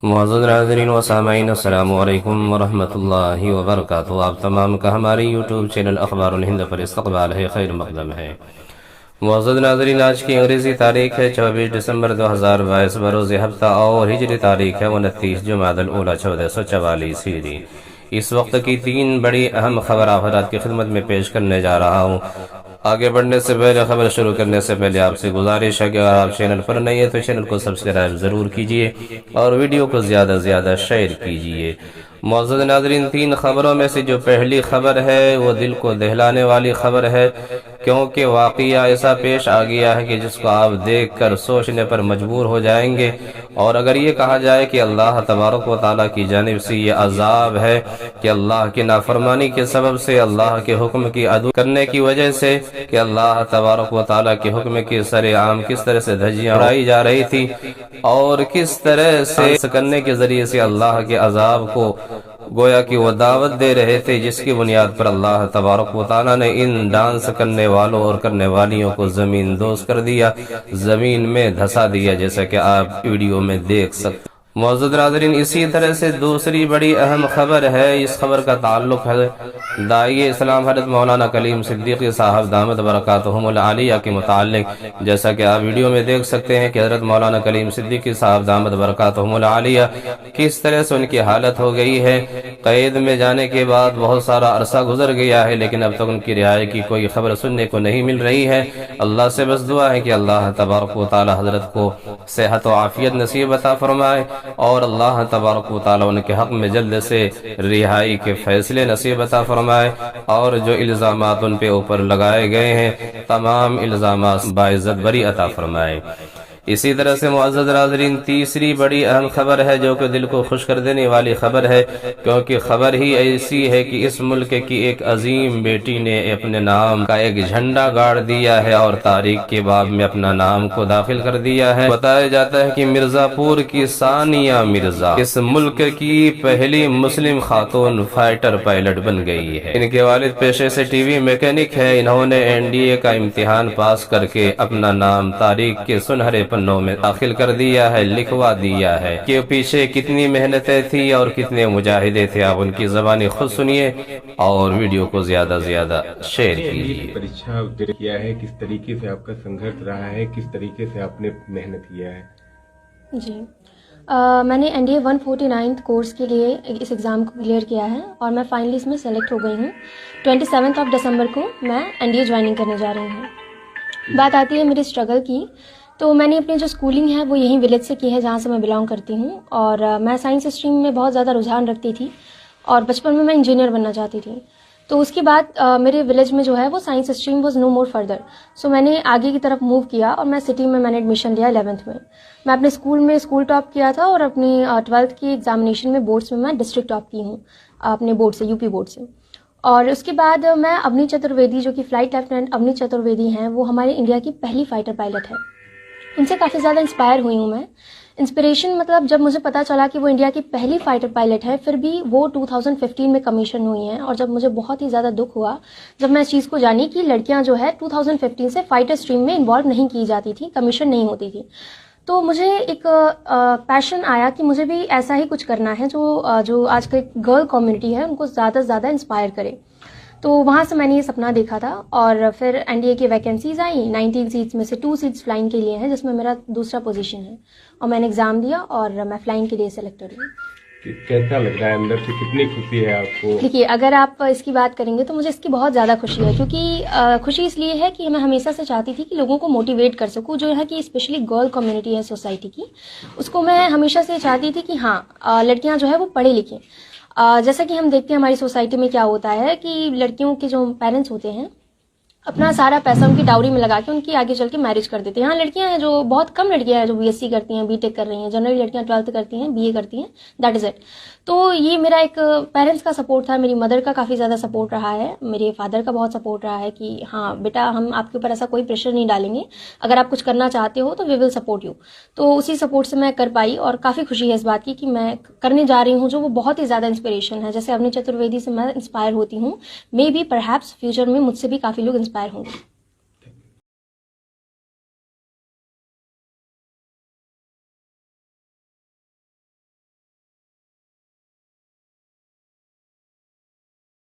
मुअज़्ज़ज़ नाज़रीन व सामाईन, अस्सलामु अलैकुम व रहमतुल्लाहि व बरकातुहू। आप तमाम का हमारे यूट्यूब चैनल अखबारुल हिंद पर इस्तक़बाल है, खैर मक़दम है। मुअज़्ज़ज़ नाज़रीन, आज की अंग्रेज़ी तारीख़ है 24 दिसंबर 2022 बरोज़ हफ्ता और हिजरी तारीख़ है 29 जुमादल ऊला 1444 हिजरी। इस वक्त की तीन बड़ी अहम खबर आप हज़रात की खिदमत में पेश करने जा रहा हूँ। आगे बढ़ने से पहले, खबर शुरू करने से पहले आपसे गुजारिश है कि अगर आप चैनल पर नए हैं तो चैनल को सब्सक्राइब ज़रूर कीजिए और वीडियो को ज़्यादा से ज़्यादा शेयर कीजिए। मुअज़्ज़ज़ नाज़रीन, तीन खबरों में से जो पहली खबर है वो दिल को दहलाने वाली खबर है, क्योंकि वाक़या ऐसा पेश आ गया है कि जिसको आप देख कर सोचने पर मजबूर हो जाएंगे। और अगर ये कहा जाए कि अल्लाह तबारक व तआला की जानिब से ये अज़ाब है कि अल्लाह की नाफरमानी के सबब से, अल्लाह के हुक्म की अदू करने की वजह से, कि अल्लाह तबारक व तआला के हुक्म की सरेआम किस तरह से धज्जियां उड़ाई जा रही थी और किस तरह से करने के ज़रिए से अल्लाह के अज़ाब को गोया कि वो दावत दे रहे थे, जिसकी बुनियाद पर अल्लाह तबारक व तआला ने इन डांस करने वालों और करने वालियों को ज़मीन दोज़ कर दिया, ज़मीन में धंसा दिया, जैसा कि आप वीडियो में देख सकते। मुअज़्ज़ज़ नाज़रीन, इसी तरह से दूसरी बड़ी अहम खबर है, इस खबर का ताल्लुक है दाई इस्लाम हज़रत मौलाना कलीम सिद्दीकी साहब दामत बरकातुहुमुल आलिया के मुताल्लिक। जैसा कि आप वीडियो में देख सकते हैं कि हज़रत मौलाना कलीम सिद्दीकी साहब दामत बरकातुहुमुल आलिया किस तरह से उनकी हालत हो गई है। कैद में जाने के बाद बहुत सारा अरसा गुजर गया है, लेकिन अब तक उनकी रिहाई की कोई खबर सुनने को नहीं मिल रही है। अल्लाह से बस दुआ है कि अल्लाह तबारक व तआला हज़रत को सेहत व आफियत नसीब अता फरमाए और अल्लाह तबारक व तआला उनके हक़ में जल्द से रिहाई के फैसले नसीब अता फरमाए और जो इल्ज़ामात उन पे ऊपर लगाए गए हैं तमाम इल्ज़ामात बाइज़्ज़त बरी अता फरमाए। इसी तरह से मुअज़्ज़ज़ नाज़रीन, तीसरी बड़ी अहम खबर है जो कि दिल को खुश कर देने वाली खबर है, क्योंकि खबर ही ऐसी है कि इस मुल्क की एक अजीम बेटी ने अपने नाम का एक झंडा गाड़ दिया है और तारीख के बाब में अपना नाम को दाखिल कर दिया है। बताया जाता है कि मिर्जापुर की सानिया मिर्जा इस मुल्क की पहली मुस्लिम खातून फाइटर पायलट बन गई है। इनके वालिद पेशे से टीवी मैकेनिक है। इन्होंने एनडीए का इम्तिहान पास करके अपना नाम तारीख के सुनहरे पन्नों में दाखिल कर दिया है, लिखवा दिया है। कि पीछे कितनी मेहनतें थी और कितने मुजाहिदे थे, आप उनकी ज़बानी खुद सुनिए और वीडियो को ज्यादा से ज्यादा शेयर कीजिए। परीक्षा किया है, किस तरीके से आपका संघर्ष रहा है, किस तरीके से आपने मेहनत किया है? जी, मैंने एनडीए 149 कोर्स के लिए इस एग्ज़ाम को क्लियर किया है और मैं फाइनली इसमें सेलेक्ट हो गई हूँ। 27 दिसंबर को मैं एनडीए ज्वाइनिंग करने जा रही हूँ। बात आती है मेरी स्ट्रगल की, तो मैंने अपनी जो स्कूलिंग है वो यहीं विलेज से की है जहाँ से मैं बिलोंग करती हूँ। और मैं साइंस स्ट्रीम में बहुत ज़्यादा रुझान रखती थी और बचपन में मैं इंजीनियर बनना चाहती थी। तो उसके बाद मेरे विलेज में जो है वो science stream was no more further, so मैंने आगे की तरफ मूव किया और मैं सिटी में मैंने एडमिशन लिया 11th में। मैं अपने स्कूल में स्कूल टॉप किया था और अपनी 12th की एग्जामिनेशन में बोर्ड्स में मैं डिस्ट्रिक्ट टॉप की हूँ अपने बोर्ड से, यूपी बोर्ड से। और उसके बाद मैं अवनी चतुर्वेदी, जो कि फ्लाइट लेफ्टिनेंट अवनी चतुर्वेदी हैं, वो हमारे इंडिया की पहली फाइटर पायलट है। उनसे काफ़ी ज़्यादा इंस्पायर हुई हूँ मैं। इंस्पिरेशन मतलब जब मुझे पता चला कि वो इंडिया की पहली फाइटर पायलट है, फिर भी वो 2015 में कमीशन हुई हैं, और जब मुझे बहुत ही ज़्यादा दुख हुआ जब मैं इस चीज़ को जानी कि लड़कियां जो है 2015 से फाइटर स्ट्रीम में इन्वॉल्व नहीं की जाती थी, कमीशन नहीं होती थी। तो मुझे एक पैशन आया कि मुझे भी ऐसा ही कुछ करना है जो आज की गर्ल कम्युनिटी है उनको ज़्यादा से ज़्यादा इंस्पायर करे। तो वहाँ से मैंने ये सपना देखा था और फिर एनडीए की वैकेंसीज आई। 19 सीट्स में से 2 सीट्स फ्लाइंग के लिए हैं, जिसमें मेरा दूसरा पोजीशन है, और मैंने एग्जाम दिया और मैं फ्लाइंग के लिए सेलेक्टेड हुई। कैसा लग रहा है अंदर से, कितनी खुशी है आपको? देखिए, अगर आप इसकी बात करेंगे तो मुझे इसकी बहुत ज़्यादा खुशी है, क्योंकि खुशी इसलिए है कि मैं हमेशा से चाहती थी कि लोगों को मोटिवेट कर सकूं, जो है कि स्पेशली गर्ल कम्युनिटी है सोसाइटी की, उसको मैं हमेशा से चाहती थी कि हाँ, लड़कियां जो है वो पढ़े लिखें। जैसा कि हम देखते हैं हमारी सोसाइटी में क्या होता है कि लड़कियों के जो पेरेंट्स होते हैं अपना सारा पैसा उनकी डाउरी में लगा के उनकी आगे चल के मैरिज कर देते हैं। हाँ, लड़कियां हैं जो, बहुत कम लड़कियां हैं जो बीएससी करती हैं, बीटेक कर रही हैं, जनरली लड़कियां 12th करती हैं, बीए करती हैं, दैट इज इट। तो ये मेरा एक पेरेंट्स का सपोर्ट था, मेरी मदर का काफ़ी ज़्यादा सपोर्ट रहा है, मेरे फादर का बहुत सपोर्ट रहा है कि हाँ बेटा, हम आपके ऊपर ऐसा कोई प्रेशर नहीं डालेंगे, अगर आप कुछ करना चाहते हो तो वी विल सपोर्ट यू। तो उसी सपोर्ट से मैं कर पाई और काफ़ी खुशी है इस बात की कि मैं करने जा रही हूँ जो वो बहुत ही ज़्यादा इंस्पिरेशन है। जैसे अवनी चतुर्वेदी से मैं इंस्पायर होती हूँ, मे बी परहैप्स फ्यूचर में मुझसे भी काफ़ी लोग इंस्पायर होंगे।